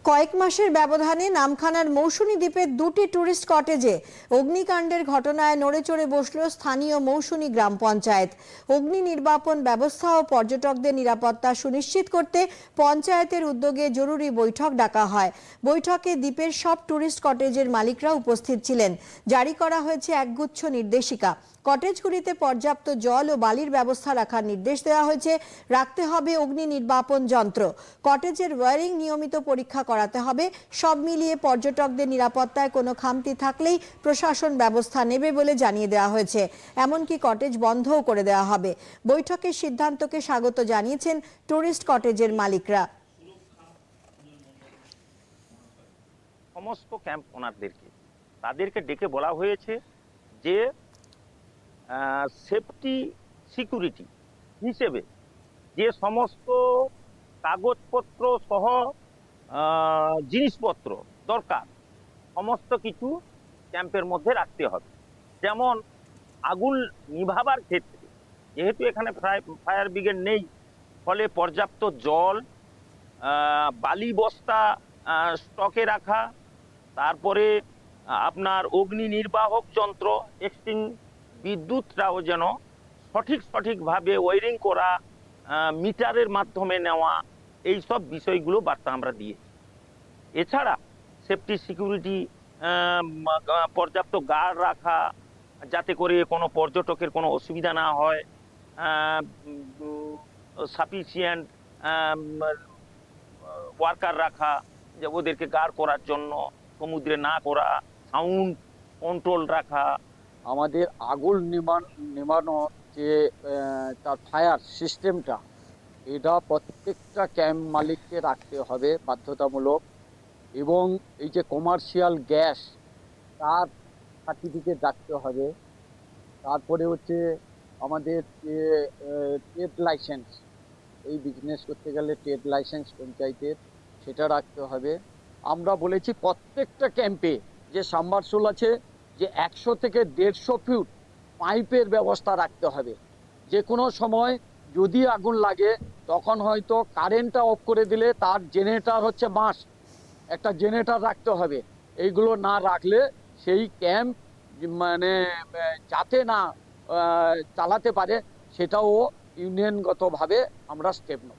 কয়েক মাসের ব্যবধানে নামখানার মৌসুমী দ্বীপের দুটি টুরিস্ট কটেজে অগ্নিকাণ্ডের ঘটনায় নড়েচড়ে বসল স্থানীয় মৌসুমী গ্রাম পঞ্চায়েত। অগ্নি নির্বাপন ব্যবস্থা ও পর্যটকদের নিরাপত্তা সুনিশ্চিত করতে পঞ্চায়েতের উদ্যোগে জরুরি বৈঠক ডাকা হয়। বৈঠকে দ্বীপের সব টুরিস্ট কটেজের মালিকরা উপস্থিত ছিলেন। জারি করা হয়েছে একগুচ্ছ নির্দেশিকা। কটেজগুলিতে পর্যাপ্ত জল ও বালির ব্যবস্থা রাখার নির্দেশ দেওয়া হয়েছে। রাখতে হবে অগ্নি নির্বাপন যন্ত্র। কটেজের ওয়্যারিং নিয়মিত পরীক্ষা করাতে হবে। সব মিলিয়ে পর্যটকদের নিরাপত্তায় কোনো খামতি থাকলেই প্রশাসন ব্যবস্থা নেবে বলে জানিয়ে দেওয়া হয়েছে। এমনকি কটেজ বন্ধও করে দেওয়া হবে। বৈঠকের সিদ্ধান্তকে স্বাগত জানিয়েছেন টুরিস্ট কটেজের মালিকরা। সমস্ত ক্যাম্প ওনারদেরকে তাদেরকে ডেকে বলা হয়েছে যে সেফটি সিকিউরিটি হিসেবে যে সমস্ত কাগজপত্র সহ জিনিসপত্র দরকার সমস্ত কিছু ক্যাম্পের মধ্যে রাখতে হবে। যেমন আগুন নিভাবার ক্ষেত্রে যেহেতু এখানে ফায়ার ব্রিগেড নেই, ফলে পর্যাপ্ত জল, বালি বস্তা স্টকে রাখা, তারপরে আপনার অগ্নি নির্বাহক যন্ত্র, বিদ্যুৎটাও যেন সঠিকভাবে ওয়ারিং করা, মিটারের মাধ্যমে নেওয়া, এই সব বিষয়গুলো বার্তা আমরা দিয়েছি। এছাড়া সেফটি সিকিউরিটি পর্যাপ্ত গার্ড রাখা, যাতে করে কোনো পর্যটকের কোনো অসুবিধা না হয়, সাফিসিয়েন্ট ওয়ার্কার রাখা, যে ওদেরকে গার্ড করার জন্য, সমুদ্রে না করা, সাউন্ড কন্ট্রোল রাখা। আমাদের আগুন নিবানো যে তার ফায়ার সিস্টেমটা, এটা প্রত্যেকটা ক্যাম্প মালিককে রাখতে হবে বাধ্যতামূলক। এবং এই যে কমার্শিয়াল গ্যাস, তার সার্টিফিকেট রাখতে হবে। তারপরে হচ্ছে আমাদের যে ট্রেড লাইসেন্স, এই বিজনেস করতে গেলে ট্রেড লাইসেন্স পঞ্চায়েতের, সেটা রাখতে হবে। আমরা বলেছি প্রত্যেকটা ক্যাম্পে যে সাবমার্সিবল আছে, যে 100 থেকে 150 ফুট পাইপের ব্যবস্থা রাখতে হবে। যে কোনো সময় যদি আগুন লাগে তখন হয়তো কারেন্টটা অফ করে দিলে তার জেনারেটর হচ্ছে মাস্ট, একটা জেনারেটর রাখতে হবে। এইগুলো না রাখলে সেই ক্যাম্প মানে যাতে না চালাতে পারে, সেটাও ইউনিয়নগতভাবে আমরা স্টেপ নেব।